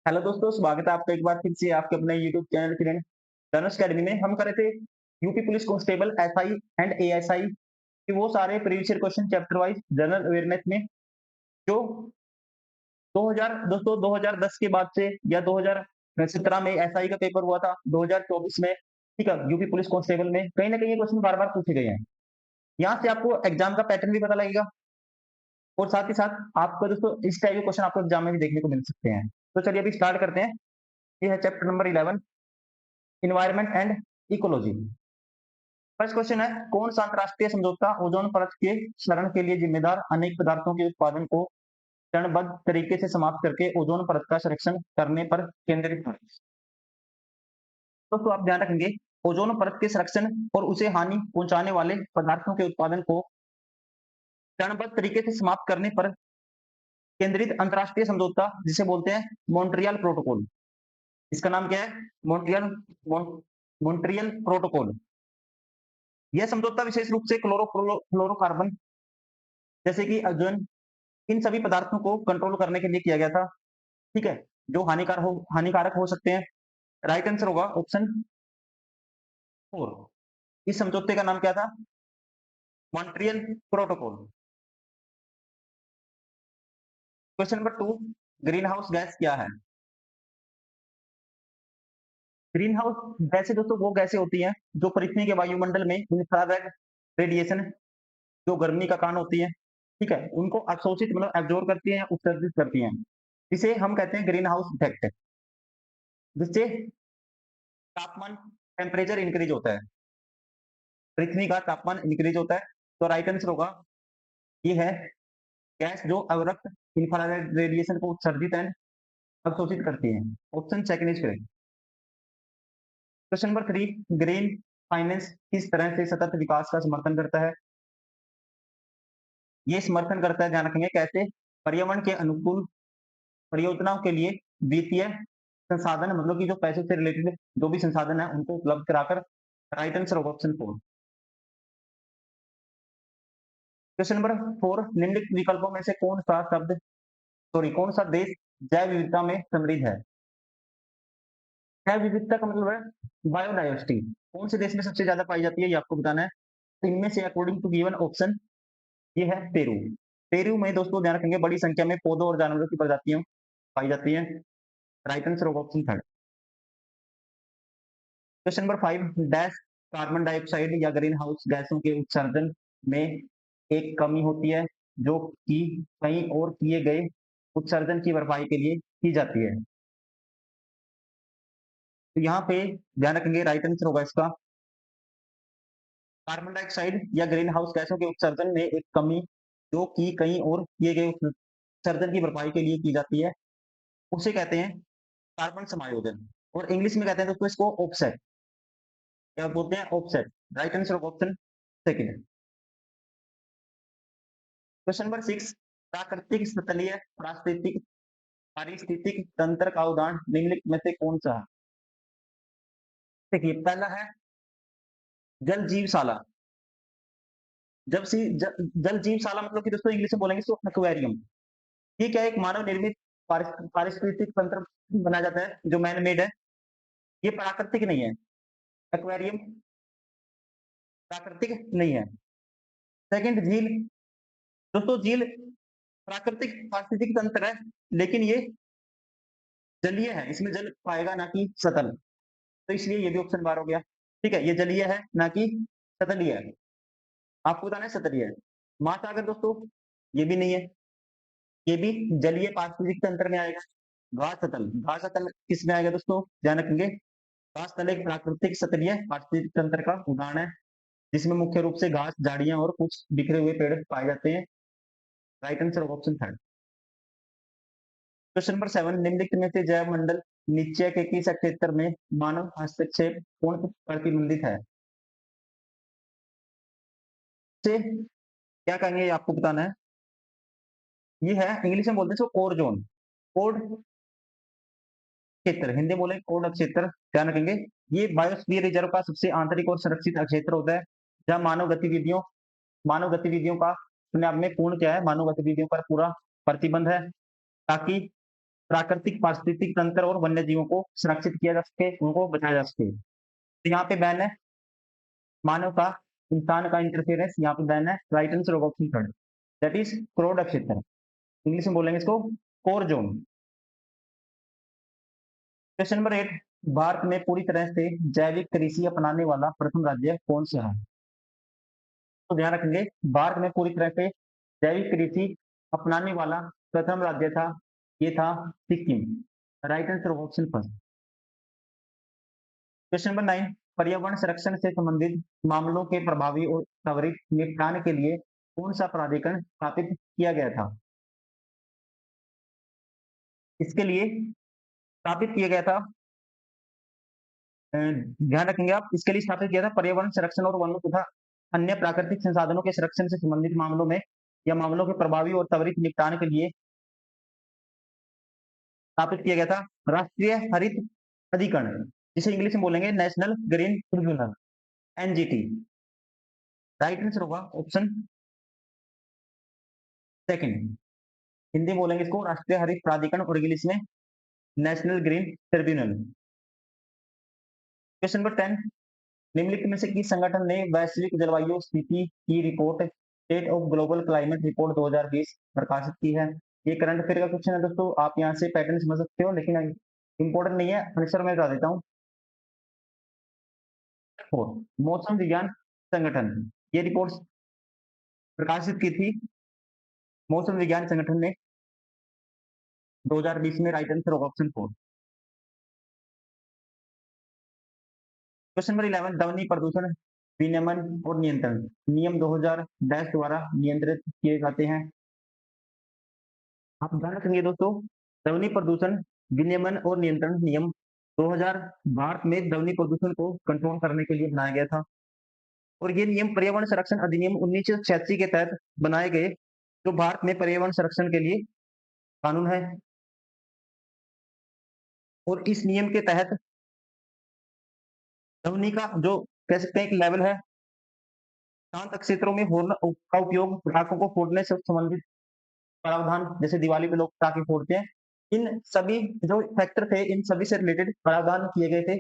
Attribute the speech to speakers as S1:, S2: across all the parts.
S1: Hello दोस्तों, स्वागत है आपका एक बार फिर से आपके अपने यूट्यूब चैनल फ्रेंड धनुष अकेडमी में। हम कर रहे थे UP police constable SI and ASI के वो सारे previous year question chapter wise general awareness में जो 2000 दोस्तों 2010 के बाद से या 2017 में एसआई का पेपर हुआ था, 2024 में, ठीक है, यूपी पुलिस कांस्टेबल में कहीं ना कहीं ये क्वेश्चन बार बार पूछे गए हैं। यहाँ से आपको एग्जाम का पैटर्न भी पता लगेगा और साथ ही साथ आपको दोस्तों इस टाइप के क्वेश्चन आपको एग्जाम में भी देखने को मिल सकते हैं। तो चलिए अभी स्टार्ट करते हैं। ये है chapter number 11, environment and ecology. First question है, कौन सा अंतरराष्ट्रीय समझौता ओजोन परत के क्षरण के लिए जिम्मेदार अनेक पदार्थों के उत्पादन को चरणबद्ध तरीके से समाप्त करके ओजोन परत का संरक्षण करने पर केंद्रित है? दोस्तों आप ध्यान रखेंगे, ओजोन परत के संरक्षण और उसे हानि पहुंचाने वाले पदार्थों के उत्पादन को चरणबद्ध तरीके से समाप्त करने पर केंद्रित अंतरराष्ट्रीय समझौता जिसे बोलते हैं मॉन्ट्रियल प्रोटोकॉल। इसका नाम क्या है? Montreal protocol. यह समझौता विशेष रूप से क्लोरोकार्बन जैसे कि ओजोन, इन सभी पदार्थों को कंट्रोल करने के लिए किया गया था, ठीक है, जो हानिकारक हो सकते हैं। राइट आंसर होगा ऑप्शन 4। इस समझौते का नाम क्या था? Montreal protocol. Question number 2, green house gas क्या है? ग्रीन हाउस गैसें दोस्तों वो गैसें होती हैं जो पृथ्वी के वायुमंडल में इंफ्रारेड रेडिएशन, जो गर्मी का कारण होती है, ठीक है, उनको अवशोषित मतलब एब्जॉर्ब करती हैं, उत्सर्जित करती हैं, इसे हम कहते हैं ग्रीन हाउस इफेक्ट, जिससे तापमान, टेम्परेचर इंक्रीज होता है, पृथ्वी का तापमान इंक्रीज होता है। तो राइट आंसर होगा ये है गैस जो अवरक्त इंफ्रारेड रेडिएशन को उत्सर्जित एंड अवशोषित करती है। Option second is correct. Question number 3, green finance किस तरह से सतत विकास का समर्थन करता है? ये समर्थन करता है, ध्यान रखेंगे कैसे, पर्यावरण के अनुकूल परियोजनाओं के लिए वित्तीय संसाधन, मतलब कि जो पैसे से रिलेटेड जो भी संसाधन है उनको उपलब्ध कराकर। राइट आंसर होगा ऑप्शन 4। क्वेश्चन नंबर 4, निम्नलिखित विकल्पों में से कौन सा देश जैव विविधता में समृद्ध है? जैव विविधता का मतलब है बायोडाइवर्सिटी। कौन से देश में सबसे ज्यादा पाई जाती है ये आपको बताना है। तो इनमें से अकॉर्डिंग टू गिवन ऑप्शन ये है पेरू। पेरू में दोस्तों ध्यान रखेंगे बड़ी संख्या में पौधों और जानवरों की प्रजातियां पाई जाती है। राइट आंसर होगा option 3। Question number 5, dash carbon dioxide या ग्रीन हाउस गैसों के उत्सर्जन में एक कमी होती है जो कि कहीं और किए गए उत्सर्जन की भरपाई के लिए की जाती है। तो यहाँ पे ध्यान रखेंगे राइट आंसर होगा इसका कार्बन डाइऑक्साइड या ग्रीन हाउस गैसों के उत्सर्जन में एक कमी जो कि कहीं और किए गए उत्सर्जन की भरपाई के लिए की जाती है, उसे कहते हैं कार्बन समायोजन, और इंग्लिश में कहते हैं दोस्तों इसको ऑफसेट। क्या बोलते हैं? Offset. Right answer of option second. Question number 6, प्राकृतिक स्थलीय पारिस्थितिक पारिस्थितिक तंत्र का उदाहरण निम्नलिखित में से कौन सा है? देखिए पहला है जल जीवशाला। जल जीवशाला मतलब कि दोस्तों इंग्लिश में बोलेंगे इसको एक्वेरियम। ये क्या है? एक मानव निर्मित पारिस्थितिक तंत्र बनाया जाता है जो मैन मेड है, ये प्राकृतिक नहीं है। एक्वेरियम प्राकृतिक नहीं है। सेकंड, झील। दोस्तों झील प्राकृतिक पारिस्थितिक तंत्र है, लेकिन ये जलीय है, इसमें जल पाएगा ना कि सतल, तो इसलिए ये भी ऑप्शन बार हो गया। ठीक है, ये जलीय है ना कि सतलीय है। आपको बताना है सतलीय है। महासागर दोस्तों ये भी नहीं है, ये भी जलीय पारिस्थितिक तंत्र में आएगा। घास सतल किस में आएगा दोस्तों? ध्यान रखेंगे, घास तल एक प्राकृतिक सतलीय पारिस्थितिक तंत्र का उदाहरण है जिसमें मुख्य रूप से घास, झाड़ियां और कुछ बिखरे हुए पेड़ पाए जाते हैं। Right answer of option 3। Question number 7, निम्नलिखित में से जैव मंडल नीचे के किस क्षेत्र में मानव हस्तक्षेप पूर्ण प्रतिबंधित है? से क्या कहेंगे ये आपको बताना है। ये है इंग्लिश में बोलते हैं इसको कोर जोन, कोड क्षेत्र, हिंदी बोले कोड क्षेत्र। ध्यान रखेंगे ये बायोस्फीयर रिजर्व का सबसे आंतरिक और सुरक्षित क्षेत्र होता है जहाँ मानव गतिविधियों का अपने आप में पूर्ण क्या है, मानव गतिविधियों पर पूरा प्रतिबंध है, ताकि प्राकृतिक पारिस्थितिक तंत्र और वन्य जीवों को संरक्षित किया जा सके, उनको बचाया जा सके। तो यहाँ पे बैन है मानव का, इंसान का इंटरफेरेंस, यहाँ पे बैन है। राइट आंसर होगा ऑप्शन थर्ड, दैट इज क्रोड क्षेत्र। इंग्लिश में बोलेंगे इसको core zone. Question number 8, Bharat में पूरी तरह से जैविक कृषि अपनाने वाला प्रथम राज्य कौन सा है? तो ध्यान रखेंगे, भारत में पूरी तरह से जैविक कृषि अपनाने वाला प्रथम राज्य था, ये था Sikkim. Right answer option first. Question number 9, पर्यावरण संरक्षण से संबंधित मामलों के प्रभावी और त्वरित निपटान के लिए कौन सा प्राधिकरण स्थापित किया गया था? इसके लिए स्थापित किया गया था, ध्यान रखेंगे आप, इसके लिए स्थापित किया था पर्यावरण संरक्षण और वनों तथा अन्य प्राकृतिक संसाधनों के संरक्षण से संबंधित मामलों में या मामलों के प्रभावी और त्वरित निपटान के लिए स्थापित किया गया था राष्ट्रीय हरित अधिकरण, जिसे इंग्लिश में बोलेंगे national green tribunal, NGT. Right answer होगा ऑप्शन सेकंड, हिंदी में बोलेंगे इसको राष्ट्रीय हरित प्राधिकरण और इंग्लिश में national green tribunal. Question number 10, निम्नलिखित में से किस संगठन ने वैश्विक जलवायु स्थिति की report state of global climate report 2020 प्रकाशित की है? ये करंट अफेयर का क्वेश्चन है दोस्तों, आप यहाँ से पैटर्न समझ सकते हो, लेकिन इंपॉर्टेंट नहीं है, आंसर मैं बता देता हूँ। मौसम विज्ञान संगठन, ये रिपोर्ट प्रकाशित की थी मौसम विज्ञान संगठन ने 2020 में। राइट आंसर होगा ऑप्शन 4। क्वेश्चन नंबर 11, ध्वनि प्रदूषण विनियमन और नियंत्रण नियम 2000 द्वारा नियंत्रित किए जाते हैं। आप ध्यान रखेंगे दोस्तों, ध्वनि प्रदूषण विनियमन और नियंत्रण नियम 2000 भारत में ध्वनि प्रदूषण को कंट्रोल करने के लिए बनाया गया था, और ये नियम पर्यावरण संरक्षण अधिनियम 1986 के तहत बनाए गए, जो भारत में पर्यावरण संरक्षण के लिए कानून है। और इस नियम के तहत ध्वनि का जो कह सकते हैं एक लेवल है, शांत क्षेत्रों में हॉर्न का उपयोग पटाखों को फोड़ने से संबंधित प्रावधान, जैसे दिवाली पे लोग पटाखे फोड़ते हैं, इन सभी जो फैक्टर थे, इन सभी से रिलेटेड प्रावधान किए गए थे।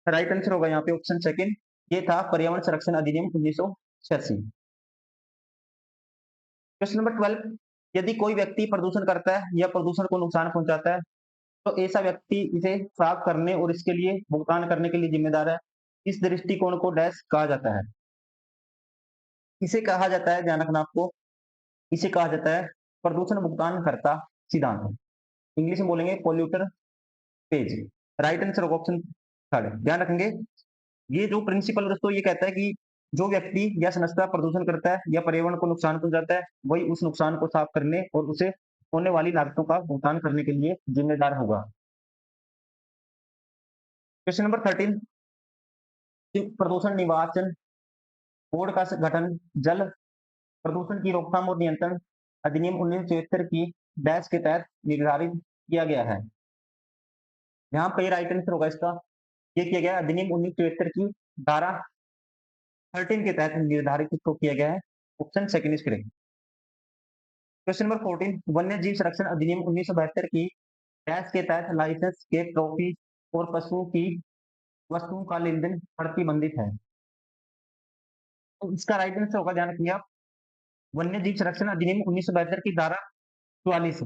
S1: राइट आंसर होगा यहाँ पे ऑप्शन सेकंड, ये था पर्यावरण संरक्षण अधिनियम 1986। क्वेश्चन नंबर 12, यदि कोई व्यक्ति प्रदूषण करता है या प्रदूषण को नुकसान पहुंचाता है, तो ऐसा व्यक्ति इसे साफ करने और इसके लिए भुगतान करने के लिए जिम्मेदार है। इस दृष्टिकोण को डैश कहा जाता है? इसे कहा जाता है, ध्यान रखना आपको, इसे कहा जाता है प्रदूषण भुगतानकर्ता सिद्धांत। इंग्लिश में बोलेंगे पोल्यूटर पेज। राइट आंसर होगा ऑप्शन थर्ड। ध्यान रखेंगे, ये जो प्रिंसिपल दोस्तों ये कहता है कि जो व्यक्ति या संस्था प्रदूषण करता है या पर्यावरण को नुकसान पहुंचाता है, वही उस नुकसान को साफ करने और उसे होने वाली लागतों का भुगतान करने के लिए जिम्मेदार होगा। क्वेश्चन नंबर 13, प्रदूषण निवारण बोर्ड का गठन जल प्रदूषण की रोकथाम और नियंत्रण अधिनियम 1974 की डैश के तहत निर्धारित किया गया है। यहाँ पे राइट आंसर होगा इसका, ये किया गया अधिनियम 1974 की धारा 13 के तहत निर्धारित इसको किया गया है। Option second is correct. Question number 14, वन्य जीव संरक्षण अधिनियम 1972 की डैश के तहत लाइसेंस के ट्रॉफी और पशुओं की वस्तुओं का लेन देन प्रतिबंधित है। तो इसका राइट आंसर होगा, ध्यान रखिए आप, वन्य जीव संरक्षण अधिनियम 1972 की धारा 44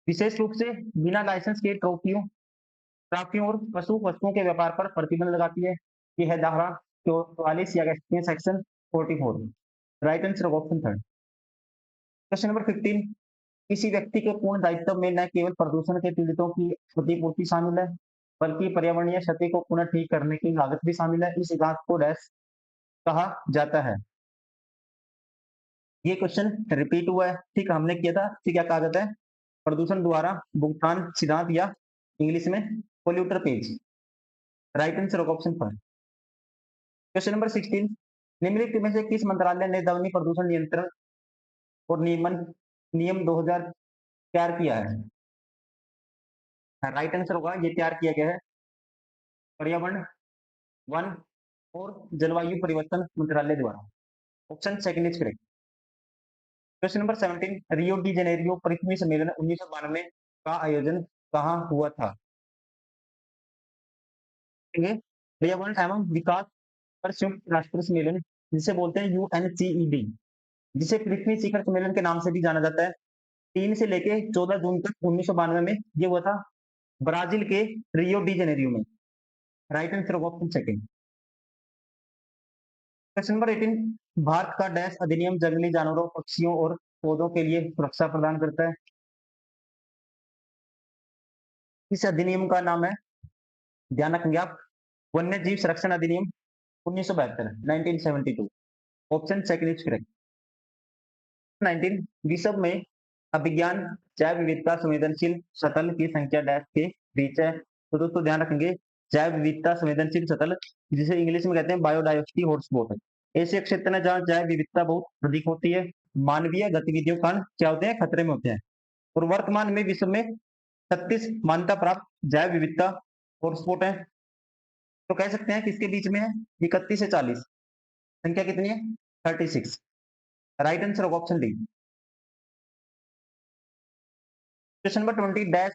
S1: विशेष रूप से बिना लाइसेंस के ट्रॉफियों और पशु वस्तुओं के व्यापार पर प्रतिबंध लगाती है। यह है धारा 44 या section 44। Right answer option third. Question number 15, किसी व्यक्ति के पूर्ण दायित्व में न केवल प्रदूषण के पीड़ितों की क्षतिपूर्ति शामिल है, बल्कि पर्यावरणीय क्षति को पुनः ठीक करने की लागत भी शामिल है। इस सिद्धांत को डैश कहा जाता है? ये क्वेश्चन रिपीट हुआ है, ठीक, हमने किया था, ठीक, क्या कहा जाता है? प्रदूषण द्वारा भुगतान सिद्धांत या इंग्लिश में पोल्यूटर पेज। राइट आंसर होगा ऑप्शन फर्स्ट। क्वेश्चन नंबर 16, निम्नलिखित में से किस मंत्रालय ने ध्वनि प्रदूषण नियंत्रण और नियमन नियम 2000 तैयार किया है? राइट आंसर होगा, ये तैयार किया गया है पर्यावरण वन और जलवायु परिवर्तन मंत्रालय द्वारा। Option second is correct. Question number 17, Rio de Janeiro पृथ्वी सम्मेलन 1992 का आयोजन कहाँ हुआ था? ये पर्यावरण एवं विकास पर संयुक्त राष्ट्र सम्मेलन, जिसे बोलते हैं यूएनसीईडी, जिसे पृथ्वी शिखर सम्मेलन के नाम से भी जाना जाता है, 3 से लेके 14 जून तक 1992 में ये हुआ था ब्राजील के रियो डी जेनेरियो में। राइट आंसर होगा option second. Question number 18, Bharat का डैश अधिनियम जंगली जानवरों, पक्षियों और पौधों के लिए सुरक्षा प्रदान करता है। इस अधिनियम का नाम है, ध्यान रखेंगे आप, वन्य जीव संरक्षण अधिनियम 1972, 1972। Option second is correct. 19, विश्व में अभिज्ञान जैव विविधता संवेदनशील शटल की संख्या डैश के बीच है। तो दोस्तों ध्यान रखेंगे, जैव विविधता संवेदनशील शटल, जिसे इंग्लिश में कहते हैं बायोडायवर्सिटी हॉटस्पॉट है, ऐसे क्षेत्र में जहाँ जैव विविधता बहुत अधिक होती है, मानवीय गतिविधियों के कारण क्या होते हैं, खतरे में होते हैं। और वर्तमान में विश्व में 36 मान्यता प्राप्त जैव विविधता हॉटस्पॉट है। तो कह सकते हैं किसके बीच में है, 31 से 40। संख्या कितनी है, 36। राइट आंसर होगा option D. Question number 20, dash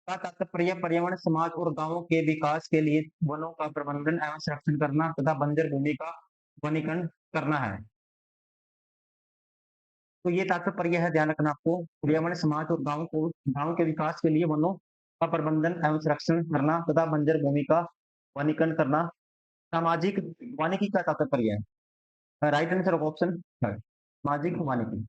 S1: का तात्पर्य पर्यावरण, समाज और गांवों के विकास के लिए वनों का प्रबंधन एवं संरक्षण करना तथा बंजर भूमि का वनीकरण करना है। तो ये तात्पर्य है, ध्यान रखना आपको, पर्यावरण, समाज और गांव के विकास के लिए वनों का प्रबंधन एवं संरक्षण करना तथा बंजर भूमि का वनीकरण करना। सामाजिक वानिकी का तात्पर्य है। Right answer of option third, सामाजिक वानिकी।